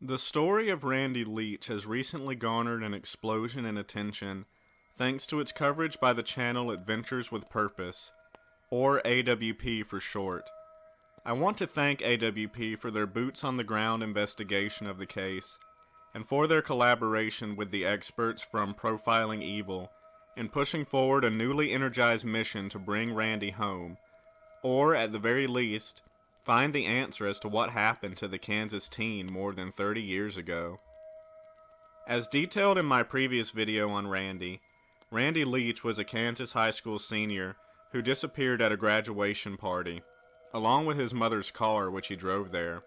The story of Randy Leach has recently garnered an explosion in attention thanks to its coverage by the channel Adventures with Purpose, or AWP for short. I want to thank AWP for their boots-on-the-ground investigation of the case, and for their collaboration with the experts from Profiling Evil in pushing forward a newly energized mission to bring Randy home, or at the very least, find the answer as to what happened to the Kansas teen more than 30 years ago. As detailed in my previous video on Randy, Randy Leach was a Kansas high school senior who disappeared at a graduation party, along with his mother's car which he drove there.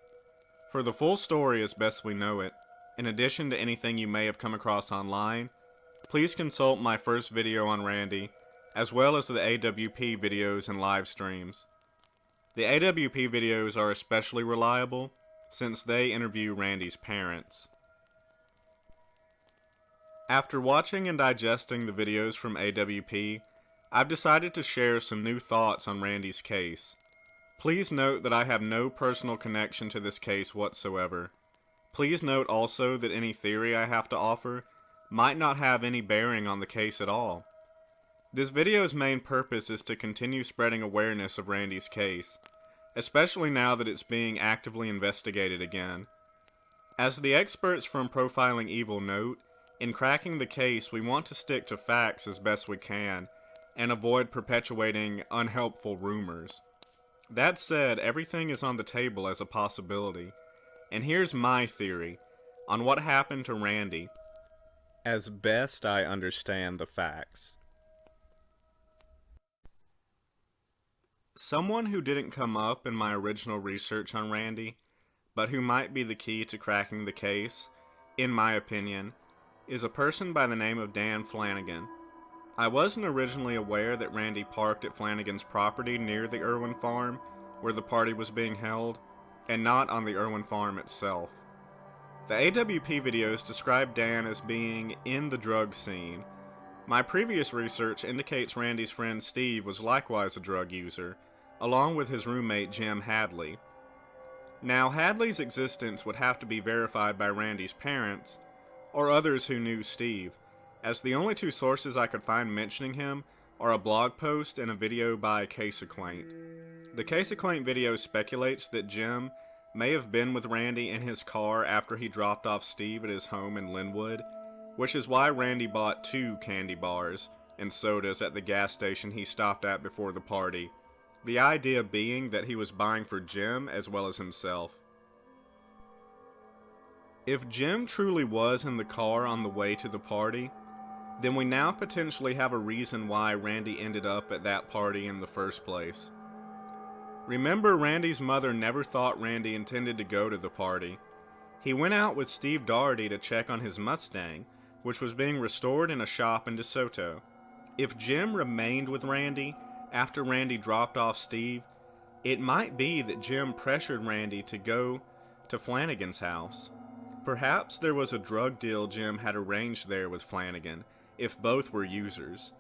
For the full story as best we know it, in addition to anything you may have come across online, please consult my first video on Randy, as well as the AWP videos and live streams. The AWP videos are especially reliable since they interview Randy's parents. After watching and digesting the videos from AWP, I've decided to share some new thoughts on Randy's case. Please note that I have no personal connection to this case whatsoever. Please note also that any theory I have to offer might not have any bearing on the case at all. This video's main purpose is to continue spreading awareness of Randy's case, especially now that it's being actively investigated again. As the experts from Profiling Evil note, in cracking the case we want to stick to facts as best we can, and avoid perpetuating unhelpful rumors. That said, everything is on the table as a possibility, and here's my theory on what happened to Randy, as best I understand the facts. Someone who didn't come up in my original research on Randy, but who might be the key to cracking the case, in my opinion, is a person by the name of Dan Flanagan. I wasn't originally aware that Randy parked at Flanagan's property near the Irwin farm, where the party was being held, and not on the Irwin farm itself. The AWP videos describe Dan as being in the drug scene. My previous research indicates Randy's friend Steve was likewise a drug user, along with his roommate Jim Hadley. Now, Hadley's existence would have to be verified by Randy's parents, or others who knew Steve, as the only two sources I could find mentioning him are a blog post and a video by Case Acquaint. The Case Acquaint video speculates that Jim may have been with Randy in his car after he dropped off Steve at his home in Linwood, which is why Randy bought 2 candy bars and sodas at the gas station he stopped at before the party, the idea being that he was buying for Jim as well as himself. If Jim truly was in the car on the way to the party, then we now potentially have a reason why Randy ended up at that party in the first place. Remember, Randy's mother never thought Randy intended to go to the party. He went out with Steve Daugherty to check on his Mustang, which was being restored in a shop in DeSoto. If Jim remained with Randy after Randy dropped off Steve, it might be that Jim pressured Randy to go to Flanagan's house. Perhaps there was a drug deal Jim had arranged there with Flanagan, if both were users.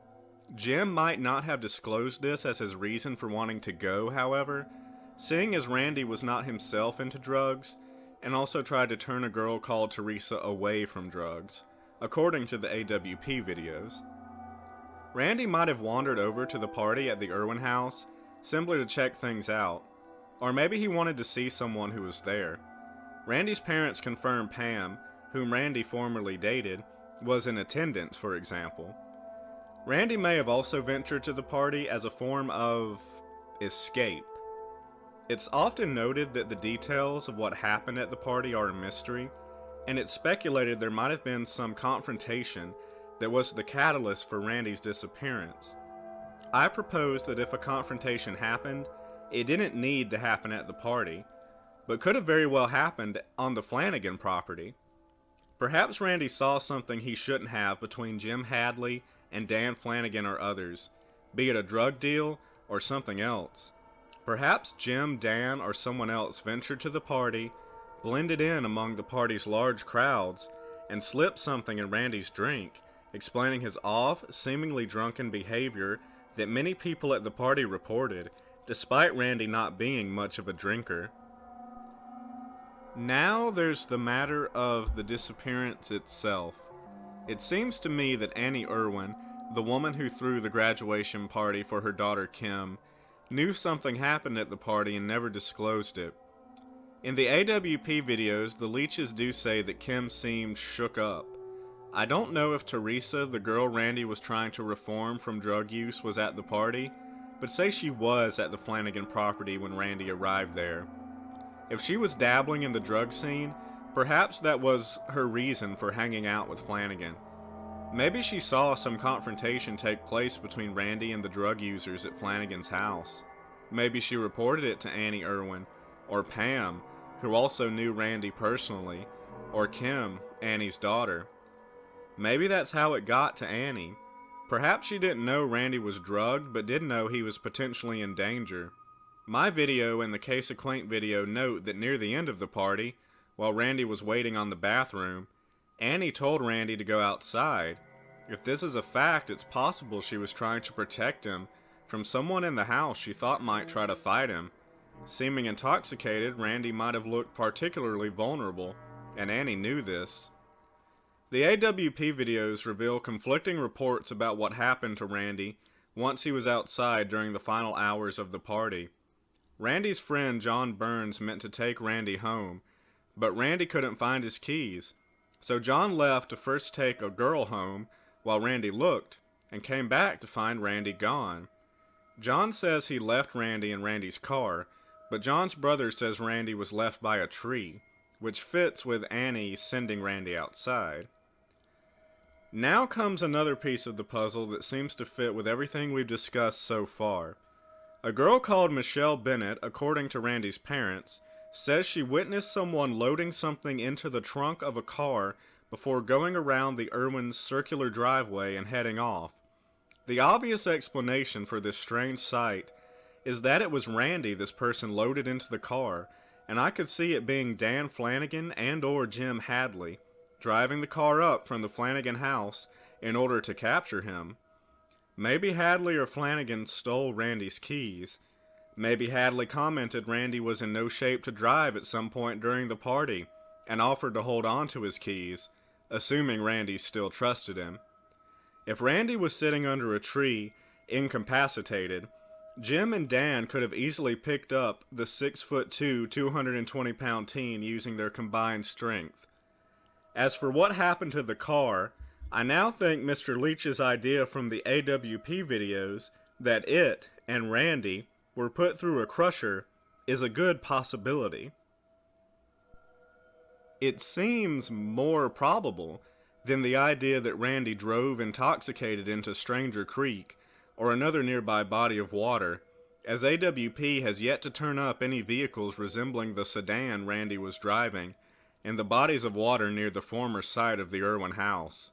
Jim might not have disclosed this as his reason for wanting to go, however, seeing as Randy was not himself into drugs, and also tried to turn a girl called Teresa away from drugs, according to the AWP videos. Randy might have wandered over to the party at the Irwin house simply to check things out, or maybe he wanted to see someone who was there. Randy's parents confirmed Pam, whom Randy formerly dated, was in attendance, for example. Randy may have also ventured to the party as a form of escape. It's often noted that the details of what happened at the party are a mystery, and it's speculated there might have been some confrontation that was the catalyst for Randy's disappearance. I propose that if a confrontation happened, it didn't need to happen at the party, but could have very well happened on the Flanagan property. Perhaps Randy saw something he shouldn't have between Jim Hadley and Dan Flanagan or others, be it a drug deal or something else. Perhaps Jim, Dan, or someone else ventured to the party, blended in among the party's large crowds, and slipped something in Randy's drink, explaining his off, seemingly drunken behavior that many people at the party reported, despite Randy not being much of a drinker. Now there's the matter of the disappearance itself. It seems to me that Annie Irwin, the woman who threw the graduation party for her daughter Kim, knew something happened at the party and never disclosed it. In the AWP videos, the Leaches do say that Kim seemed shook up. I don't know if Teresa, the girl Randy was trying to reform from drug use, was at the party, but say she was at the Flanagan property when Randy arrived there. If she was dabbling in the drug scene, perhaps that was her reason for hanging out with Flanagan. Maybe she saw some confrontation take place between Randy and the drug users at Flanagan's house. Maybe she reported it to Annie Irwin, or Pam, who also knew Randy personally, or Kim, Annie's daughter. Maybe that's how it got to Annie. Perhaps she didn't know Randy was drugged, but did know he was potentially in danger. My video and the Case of Quaint video note that near the end of the party, while Randy was waiting on the bathroom, Annie told Randy to go outside. If this is a fact, it's possible she was trying to protect him from someone in the house she thought might try to fight him. Seeming intoxicated, Randy might have looked particularly vulnerable, and Annie knew this. The AWP videos reveal conflicting reports about what happened to Randy once he was outside during the final hours of the party. Randy's friend John Burns meant to take Randy home, but Randy couldn't find his keys, so John left to first take a girl home while Randy looked, and came back to find Randy gone. John says he left Randy in Randy's car, but John's brother says Randy was left by a tree, which fits with Annie sending Randy outside. Now comes another piece of the puzzle that seems to fit with everything we've discussed so far. A girl called Michelle Bennett, according to Randy's parents, says she witnessed someone loading something into the trunk of a car before going around the Irwins' circular driveway and heading off. The obvious explanation for this strange sight is that it was Randy this person loaded into the car, and I could see it being Dan Flanagan and or Jim Hadley, driving the car up from the Flanagan house in order to capture him. Maybe Hadley or Flanagan stole Randy's keys. Maybe Hadley commented Randy was in no shape to drive at some point during the party and offered to hold on to his keys, assuming Randy still trusted him. If Randy was sitting under a tree, incapacitated, Jim and Dan could have easily picked up the 6'2", 220-pound teen using their combined strength. As for what happened to the car, I now think Mr. Leach's idea from the AWP videos that it and Randy were put through a crusher is a good possibility. It seems more probable than the idea that Randy drove intoxicated into Stranger Creek or another nearby body of water, as AWP has yet to turn up any vehicles resembling the sedan Randy was driving in the bodies of water near the former site of the Irwin house.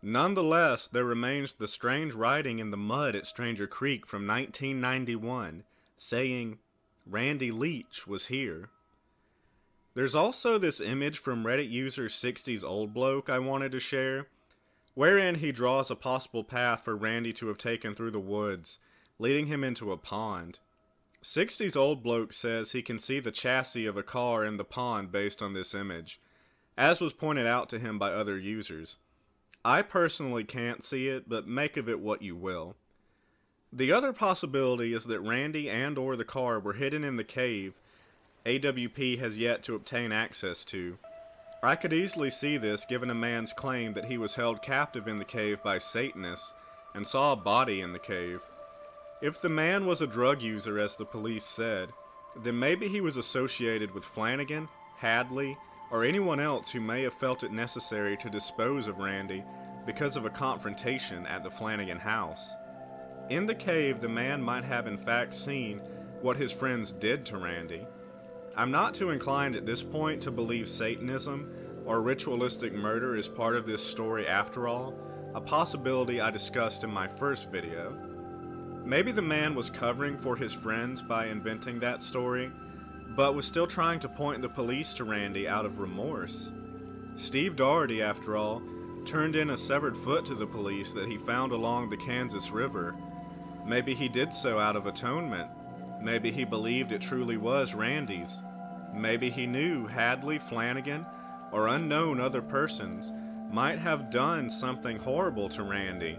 Nonetheless, there remains the strange writing in the mud at Stranger Creek from 1991, saying, "Randy Leach was here." There's also this image from Reddit user 60's Old Bloke I wanted to share, wherein he draws a possible path for Randy to have taken through the woods, leading him into a pond. 60's Old Bloke says he can see the chassis of a car in the pond based on this image, as was pointed out to him by other users. I personally can't see it, but make of it what you will. The other possibility is that Randy and or the car were hidden in the cave AWP has yet to obtain access to. I could easily see this given a man's claim that he was held captive in the cave by Satanists and saw a body in the cave. If the man was a drug user, as the police said, then maybe he was associated with Flanagan, Hadley, or anyone else who may have felt it necessary to dispose of Randy because of a confrontation at the Flanagan house. In the cave, the man might have in fact seen what his friends did to Randy. I'm not too inclined at this point to believe Satanism or ritualistic murder is part of this story after all, a possibility I discussed in my first video. Maybe the man was covering for his friends by inventing that story, but was still trying to point the police to Randy out of remorse. Steve Doherty, after all, turned in a severed foot to the police that he found along the Kansas River. Maybe he did so out of atonement. Maybe he believed it truly was Randy's. Maybe he knew Hadley, Flanagan, or unknown other persons might have done something horrible to Randy.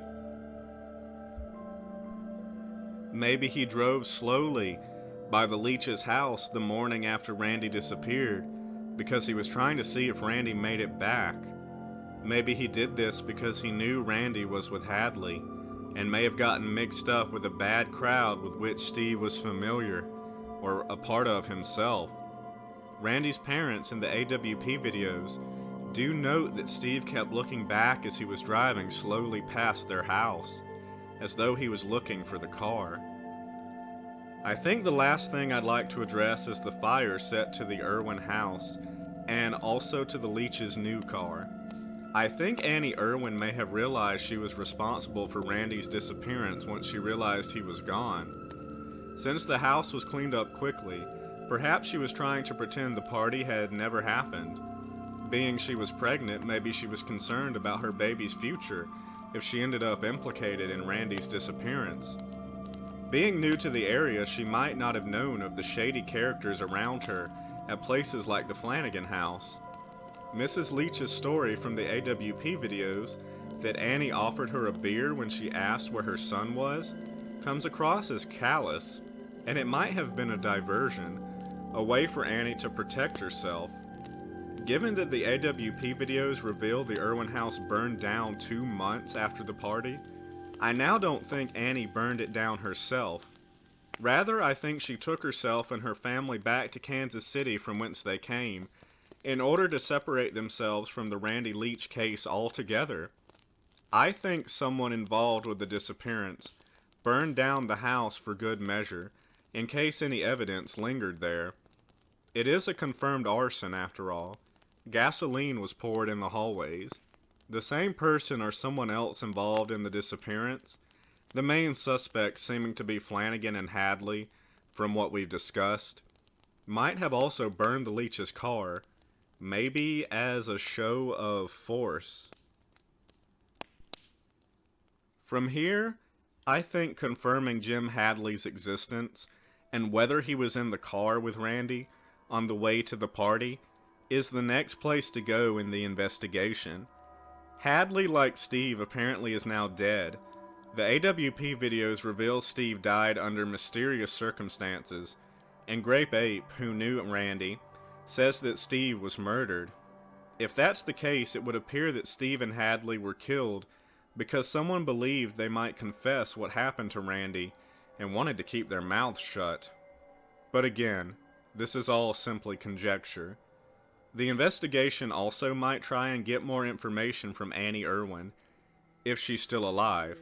Maybe he drove slowly by the Leach's house the morning after Randy disappeared because he was trying to see if Randy made it back. Maybe he did this because he knew Randy was with Hadley and may have gotten mixed up with a bad crowd with which Steve was familiar or a part of himself. Randy's parents in the AWP videos do note that Steve kept looking back as he was driving slowly past their house, as though he was looking for the car. I think the last thing I'd like to address is the fire set to the Irwin house, and also to the Leach's new car. I think Annie Irwin may have realized she was responsible for Randy's disappearance once she realized he was gone. Since the house was cleaned up quickly, perhaps she was trying to pretend the party had never happened. Being she was pregnant, maybe she was concerned about her baby's future if she ended up implicated in Randy's disappearance. Being new to the area, she might not have known of the shady characters around her at places like the Flanagan house. Mrs. Leach's story from the AWP videos that Annie offered her a beer when she asked where her son was comes across as callous, and it might have been a diversion, a way for Annie to protect herself. Given that the AWP videos reveal the Irwin house burned down 2 months after the party, I now don't think Annie burned it down herself. Rather, I think she took herself and her family back to Kansas City from whence they came, in order to separate themselves from the Randy Leach case altogether. I think someone involved with the disappearance burned down the house for good measure, in case any evidence lingered there. It is a confirmed arson after all. Gasoline was poured in the hallways. The same person or someone else involved in the disappearance, the main suspects seeming to be Flanagan and Hadley, from what we've discussed, might have also burned the Leach's car, maybe as a show of force. From here, I think confirming Jim Hadley's existence and whether he was in the car with Randy on the way to the party is the next place to go in the investigation. Hadley, like Steve, apparently is now dead. The AWP videos reveal Steve died under mysterious circumstances, and Grape Ape, who knew Randy, says that Steve was murdered. If that's the case, it would appear that Steve and Hadley were killed because someone believed they might confess what happened to Randy and wanted to keep their mouths shut. But again, this is all simply conjecture. The investigation also might try and get more information from Annie Irwin, if she's still alive,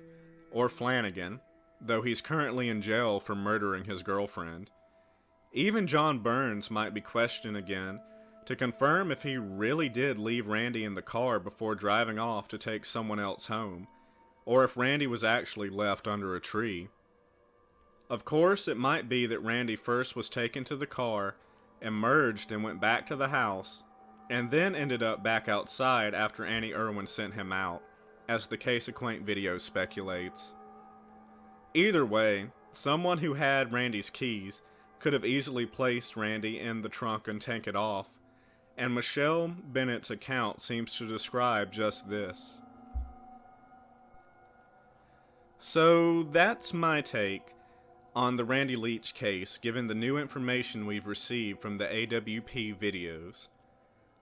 or Flanagan, though he's currently in jail for murdering his girlfriend. Even John Burns might be questioned again to confirm if he really did leave Randy in the car before driving off to take someone else home, or if Randy was actually left under a tree. Of course, it might be that Randy first was taken to the car, emerged and went back to the house, and then ended up back outside after Annie Irwin sent him out, as the Case Acquaint video speculates. Either way, someone who had Randy's keys could have easily placed Randy in the trunk and taken it off, and Michelle Bennett's account seems to describe just this. So that's my take on the Randy Leach case, given the new information we've received from the AWP videos.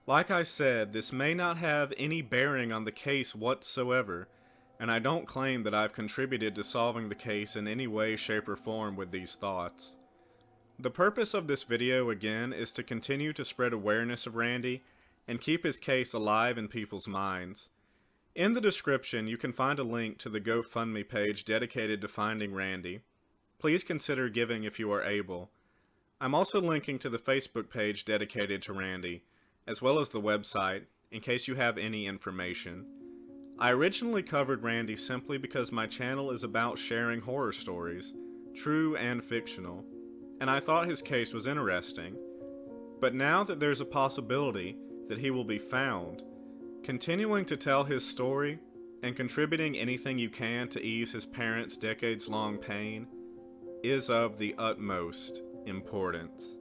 Like I said, this may not have any bearing on the case whatsoever, and I don't claim that I've contributed to solving the case in any way, shape, or form with these thoughts. The purpose of this video, again, is to continue to spread awareness of Randy and keep his case alive in people's minds. In the description, you can find a link to the GoFundMe page dedicated to finding Randy. Please consider giving if you are able. I'm also linking to the Facebook page dedicated to Randy, as well as the website, in case you have any information. I originally covered Randy simply because my channel is about sharing horror stories, true and fictional, and I thought his case was interesting. But now that there's a possibility that he will be found, continuing to tell his story and contributing anything you can to ease his parents' decades-long pain is of the utmost importance.